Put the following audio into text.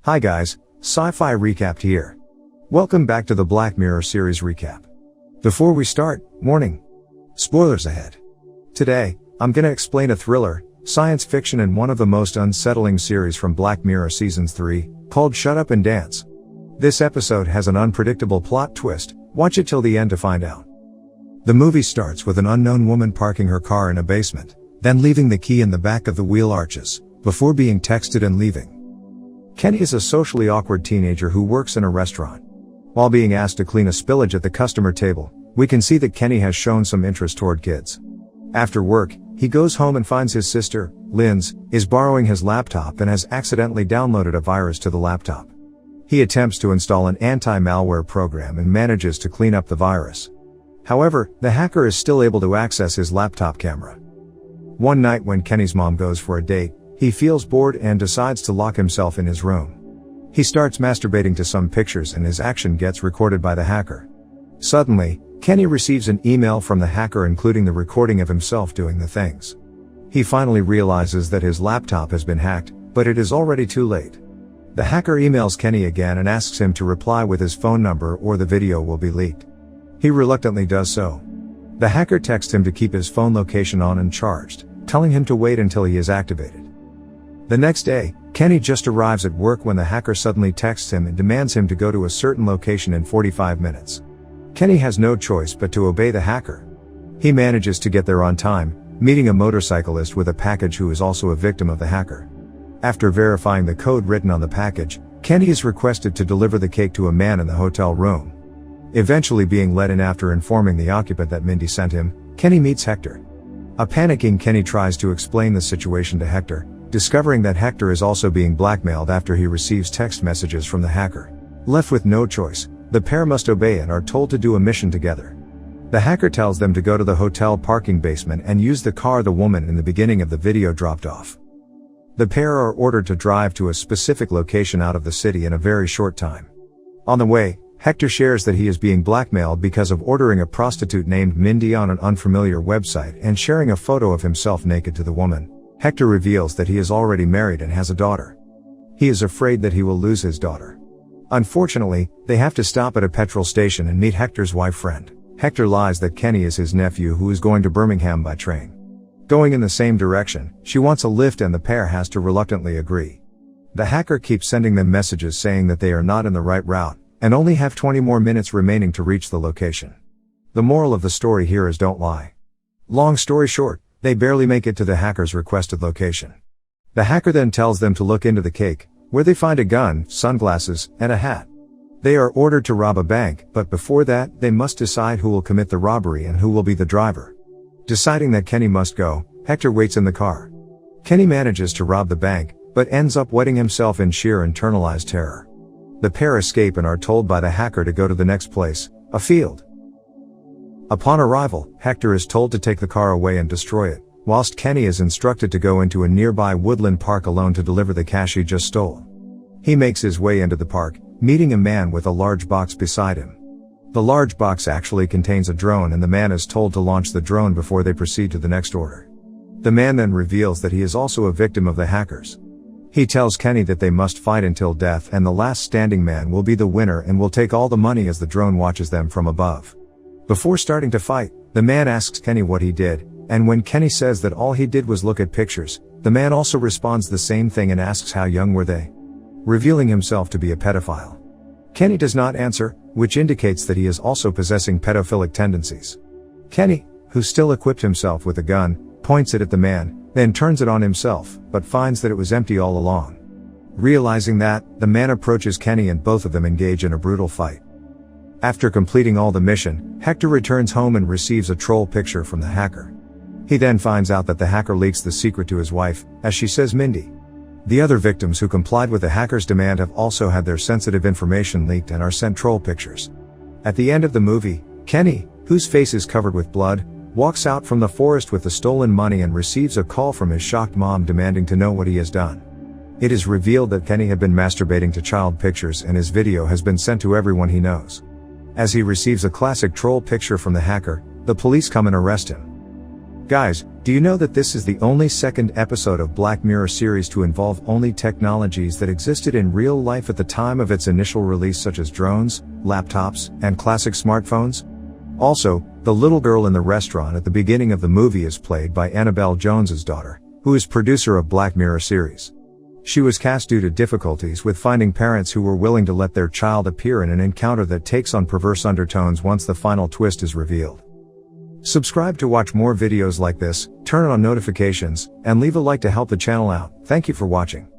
Hi guys, Sci-fi Recapped here. Welcome back to the Black Mirror series recap. Before we start, warning. Spoilers ahead. Today, I'm gonna explain a thriller, science fiction and one of the most unsettling series from Black Mirror Seasons 3, called Shut Up and Dance. This episode has an unpredictable plot twist, watch it till the end to find out. The movie starts with an unknown woman parking her car in a basement, then leaving the key in the back of the wheel arches, before being texted and leaving. Kenny is a socially awkward teenager who works in a restaurant. While being asked to clean a spillage at the customer table, we can see that Kenny has shown some interest toward kids. After work, he goes home and finds his sister, Linz, is borrowing his laptop and has accidentally downloaded a virus to the laptop. He attempts to install an anti-malware program and manages to clean up the virus. However, the hacker is still able to access his laptop camera. One night when Kenny's mom goes for a date, he feels bored and decides to lock himself in his room. He starts masturbating to some pictures and his action gets recorded by the hacker. Suddenly, Kenny receives an email from the hacker including the recording of himself doing the things. He finally realizes that his laptop has been hacked, but it is already too late. The hacker emails Kenny again and asks him to reply with his phone number or the video will be leaked. He reluctantly does so. The hacker texts him to keep his phone location on and charged, telling him to wait until he is activated. The next day, Kenny just arrives at work when the hacker suddenly texts him and demands him to go to a certain location in 45 minutes. Kenny has no choice but to obey the hacker. He manages to get there on time, meeting a motorcyclist with a package who is also a victim of the hacker. After verifying the code written on the package, Kenny is requested to deliver the cake to a man in the hotel room. Eventually being let in after informing the occupant that Mindy sent him, Kenny meets Hector. A panicking Kenny tries to explain the situation to Hector, discovering that Hector is also being blackmailed after he receives text messages from the hacker. Left with no choice, the pair must obey and are told to do a mission together. The hacker tells them to go to the hotel parking basement and use the car the woman in the beginning of the video dropped off. The pair are ordered to drive to a specific location out of the city in a very short time. On the way, Hector shares that he is being blackmailed because of ordering a prostitute named Mindy on an unfamiliar website and sharing a photo of himself naked to the woman. Hector reveals that he is already married and has a daughter. He is afraid that he will lose his daughter. Unfortunately, they have to stop at a petrol station and meet Hector's wife friend. Hector lies that Kenny is his nephew who is going to Birmingham by train. Going in the same direction, she wants a lift and the pair has to reluctantly agree. The hacker keeps sending them messages saying that they are not in the right route, and only have 20 more minutes remaining to reach the location. The moral of the story here is don't lie. Long story short, they barely make it to the hacker's requested location. The hacker then tells them to look into the cake, where they find a gun, sunglasses, and a hat. They are ordered to rob a bank, but before that, they must decide who will commit the robbery and who will be the driver. Deciding that Kenny must go, Hector waits in the car. Kenny manages to rob the bank, but ends up wetting himself in sheer internalized terror. The pair escape and are told by the hacker to go to the next place, a field. Upon arrival, Hector is told to take the car away and destroy it, whilst Kenny is instructed to go into a nearby woodland park alone to deliver the cash he just stole. He makes his way into the park, meeting a man with a large box beside him. The large box actually contains a drone and the man is told to launch the drone before they proceed to the next order. The man then reveals that he is also a victim of the hackers. He tells Kenny that they must fight until death and the last standing man will be the winner and will take all the money as the drone watches them from above. Before starting to fight, the man asks Kenny what he did, and when Kenny says that all he did was look at pictures, the man also responds the same thing and asks how young were they, revealing himself to be a pedophile. Kenny does not answer, which indicates that he is also possessing pedophilic tendencies. Kenny, who still equipped himself with a gun, points it at the man, then turns it on himself, but finds that it was empty all along. Realizing that, the man approaches Kenny and both of them engage in a brutal fight. After completing all the mission, Hector returns home and receives a troll picture from the hacker. He then finds out that the hacker leaks the secret to his wife, as she says Mindy. The other victims who complied with the hacker's demand have also had their sensitive information leaked and are sent troll pictures. At the end of the movie, Kenny, whose face is covered with blood, walks out from the forest with the stolen money and receives a call from his shocked mom demanding to know what he has done. It is revealed that Kenny had been masturbating to child pictures and his video has been sent to everyone he knows. As he receives a classic troll picture from the hacker, the police come and arrest him. Guys, Do you know that this is the only second episode of Black Mirror series to involve only technologies that existed in real life at the time of its initial release, such as drones, laptops, and classic smartphones? Also, the little girl in the restaurant at the beginning of the movie is played by Annabelle Jones's daughter, who is producer of Black Mirror series. She was cast due to difficulties with finding parents who were willing to let their child appear in an encounter that takes on perverse undertones once the final twist is revealed. Subscribe to watch more videos like this, turn on notifications, and leave a like to help the channel out. Thank you for watching.